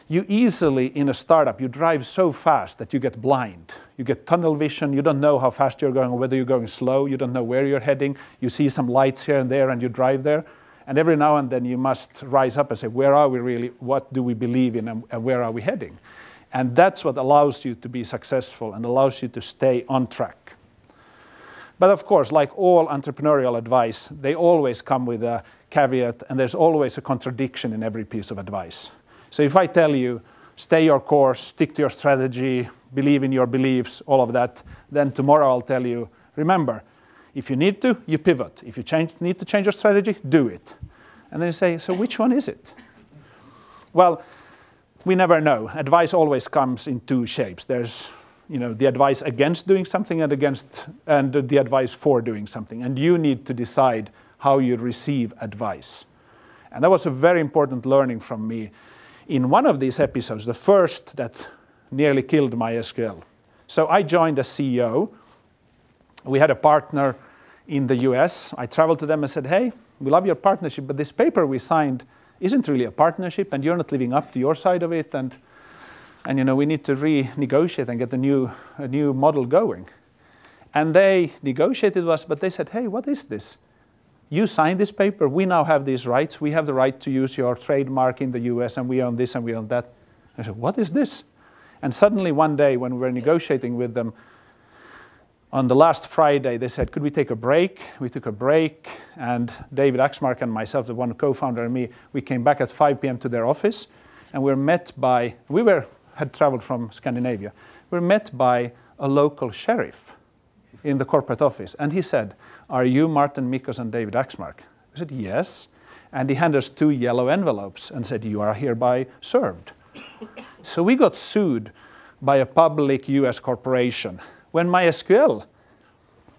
you easily, in a startup, you drive so fast that you get blind. You get tunnel vision, you don't know how fast you're going or whether you're going slow, you don't know where you're heading, you see some lights here and there and you drive there. And every now and then you must rise up and say, where are we really, what do we believe in, and where are we heading? And that's what allows you to be successful and allows you to stay on track. But of course, like all entrepreneurial advice, they always come with a caveat, and there's always a contradiction in every piece of advice. So if I tell you, stay your course, stick to your strategy, believe in your beliefs, all of that, then tomorrow I'll tell you, remember, if you need to, you pivot. If you need to change your strategy, do it. And then you say, so which one is it? Well, we never know. Advice always comes in two shapes. There's the advice against doing something and the advice for doing something. And you need to decide how you receive advice. And that was a very important learning from me. In one of these episodes, the first that nearly killed MySQL. So I joined as CEO. We had a partner in the US. I traveled to them and said, hey, we love your partnership, but this paper we signed isn't really a partnership, and you're not living up to your side of it, and we need to renegotiate and get a new model going. And they negotiated with us, but they said, hey, what is this? You signed this paper, we now have these rights, we have the right to use your trademark in the US, and we own this and we own that. I said, what is this? And suddenly one day when we were negotiating with them, on the last Friday, they said, could we take a break? We took a break, and David Axmark and myself, the one co-founder, and me, we came back at 5 p.m. to their office, and we were met by, had traveled from Scandinavia, we were met by a local sheriff in the corporate office, and he said, are you Marten Mickos and David Axmark? I said, yes. And he handed us 2 yellow envelopes and said, you are hereby served. So we got sued by a public US corporation when MySQL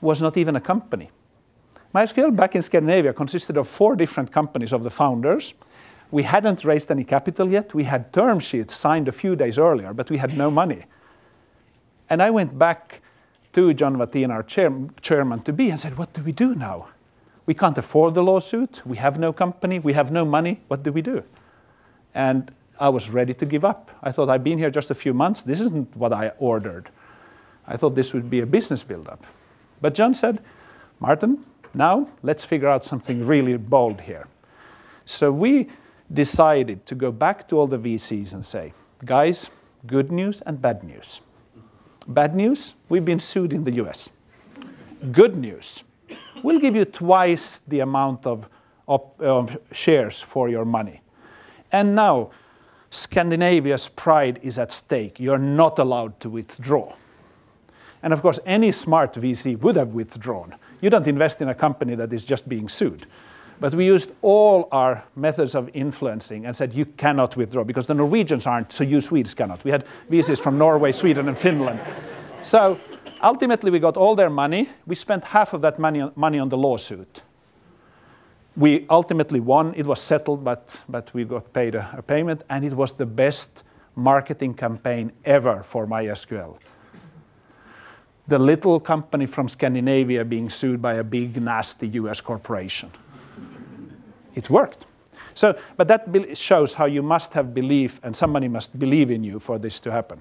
was not even a company. MySQL back in Scandinavia consisted of 4 different companies of the founders. We hadn't raised any capital yet. We had term sheets signed a few days earlier, but we had no money. And I went back to John Wattin, our chairman-to-be, and said, what do we do now? We can't afford the lawsuit. We have no company. We have no money. What do we do? And I was ready to give up. I thought, I've been here just a few months. This isn't what I ordered. I thought this would be a business build-up. But John said, Marten, now let's figure out something really bold here. So we decided to go back to all the VCs and say, guys, good news and bad news. Bad news, we've been sued in the US. Good news, we'll give you twice the amount of shares for your money. And now, Scandinavia's pride is at stake. You're not allowed to withdraw. And of course, any smart VC would have withdrawn. You don't invest in a company that is just being sued. But we used all our methods of influencing and said, you cannot withdraw, because the Norwegians aren't, so you Swedes cannot. We had VCs from Norway, Sweden, and Finland. So ultimately, we got all their money. We spent half of that money on the lawsuit. We ultimately won. It was settled, but we got paid a payment, and it was the best marketing campaign ever for MySQL. The little company from Scandinavia being sued by a big, nasty US corporation. It worked. So, but that shows how you must have belief, and somebody must believe in you for this to happen.